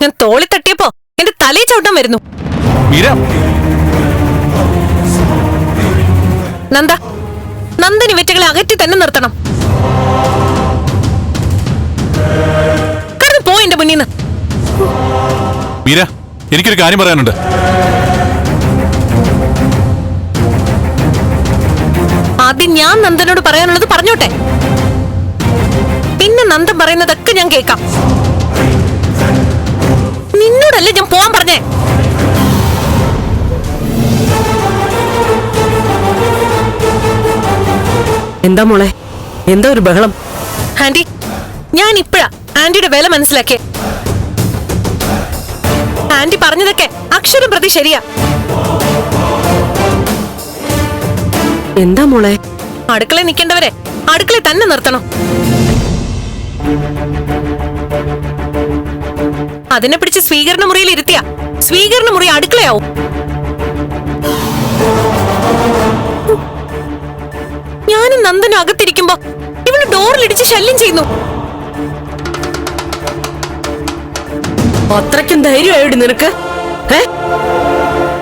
ഞാൻ തോളി തട്ടിയപ്പോ എന്റെ തലയിൽ ചവിട്ടാൻ വരുന്നു. നന്ദ, നന്ദനി വെറ്റുകളെ അകറ്റി തന്നെ നിർത്തണം. കടന്നു പോ എന്റെ മുന്നിന്ന്. മീര, എനിക്കൊരു കാര്യം പറയാനുണ്ട്. ആദ്യം ഞാൻ നന്ദനോട് പറയാനുള്ളത് പറഞ്ഞോട്ടെ, പിന്നെ നന്ദൻ പറയുന്നതൊക്കെ ഞാൻ കേൾക്കാം. നിന്നോടല്ലേ ഞാൻ പോവാൻ പറഞ്ഞേ? എന്താ മോളെ, എന്താ ഒരു ബഹളം? ആന്റി, ഞാൻ ഇപ്പഴാ ആന്റിയുടെ വില മനസ്സിലാക്കിയേ. ആന്റി പറഞ്ഞതൊക്കെ അക്ഷരം പ്രതി ശരിയാ. എന്താ മോളെ? അടുക്കളയിൽ നിൽക്കേണ്ടവരെ അടുക്കളയിൽ തന്നെ നിർത്തണം. അതിനെ പിടിച്ച് സ്വീകരണ മുറിയിൽ ഇരുത്തിയ സ്വീകരണ മുറി അടുക്കളയാവും. ഞാനും നന്ദനും അകത്തിരിക്കുമ്പോ ഇവള് ഡോറിലിടിച്ച് ശല്യം ചെയ്യുന്നു. അത്രയ്ക്കും ധൈര്യമായോടി നിനക്ക്?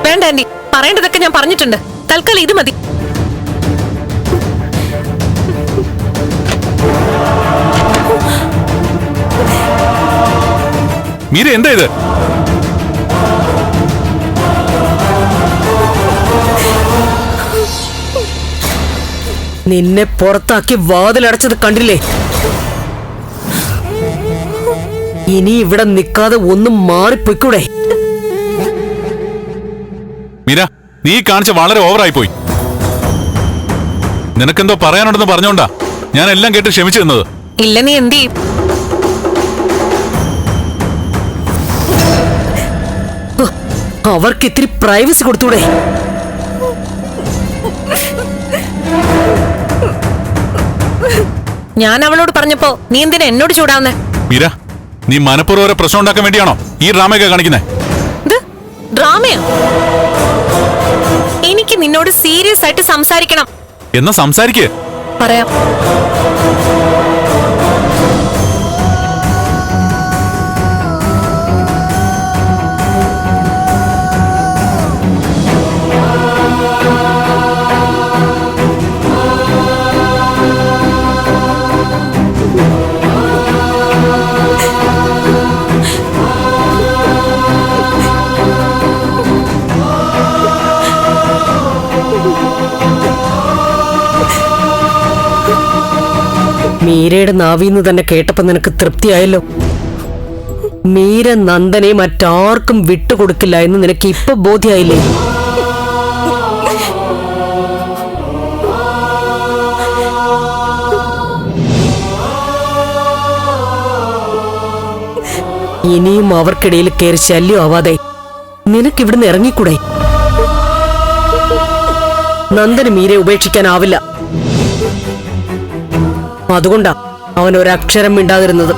വേണ്ട ആന്റി, പറയേണ്ടതൊക്കെ ഞാൻ പറഞ്ഞിട്ടുണ്ട്. തൽക്കാലം ഇത് മതി. മീര, എന്താ ഇത്? നിന്നെ പുറത്താക്കി വാതിലടച്ചത് കണ്ടില്ലേ? ഇനി ഇവിടെ നിൽക്കാതെ ഒന്നും മാറിപ്പോയിക്കൂടെ? മീര, നീ കാണിച്ച വളരെ ഓവറായി പോയി. നിനക്കെന്തോ പറയാനുണ്ടെന്ന് പറഞ്ഞോണ്ടാ ഞാൻ എല്ലാം കേട്ട് ക്ഷമിച്ചു തന്നത്. ഇല്ല, നീ എന്ത് ചെയ്യും? അവർക്ക് ഇത്തിരി പ്രൈവസി കൊടുത്തൂടെ? ഞാൻ അവളോട് പറഞ്ഞപ്പോ നീ എന്തിനാ എന്നോട് ചൂടാവുന്നേ? മീര, നീ മനഃപൂർവ്വം പ്രശ്നം ഉണ്ടാക്കാൻ വേണ്ടിയാണോ ഈ ഡ്രാമയൊക്കെ കാണിക്കുന്നേ? ഡ്രാമയോ? എനിക്ക് നിന്നോട് സീരിയസ് ആയിട്ട് സംസാരിക്കണം. എന്നാ സംസാരിക്കേ. പറയാം. മീരയുടെ നാവിന്ന് തന്നെ കേട്ടപ്പോ നിനക്ക് തൃപ്തിയായല്ലോ. മീര നന്ദനെ മറ്റാർക്കും വിട്ടുകൊടുക്കില്ല എന്ന് നിനക്ക് ഇപ്പൊ ബോധ്യായില്ലേ? ഇനിയും അവർക്കിടയിൽ കയറി ശല്യം ആവാതെ നിനക്കിവിടുന്ന് ഇറങ്ങിക്കൂടെ? നന്ദന് മീരെ ഉപേക്ഷിക്കാനാവില്ല. അതുകൊണ്ടാ അവൻ ഒരക്ഷരം മിണ്ടാതിരുന്നത്.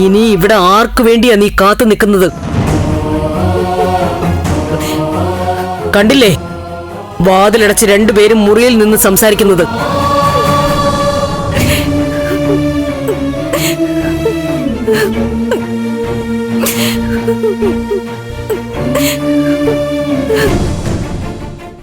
ഇനി ഇവിടെ ആർക്കു വേണ്ടിയാ നീ കാത്തു നിൽക്കുന്നത്? കണ്ടില്ലേ, വാതിലടച്ച് രണ്ടുപേരും മുറിയിൽ നിന്ന് സംസാരിക്കുന്നത്.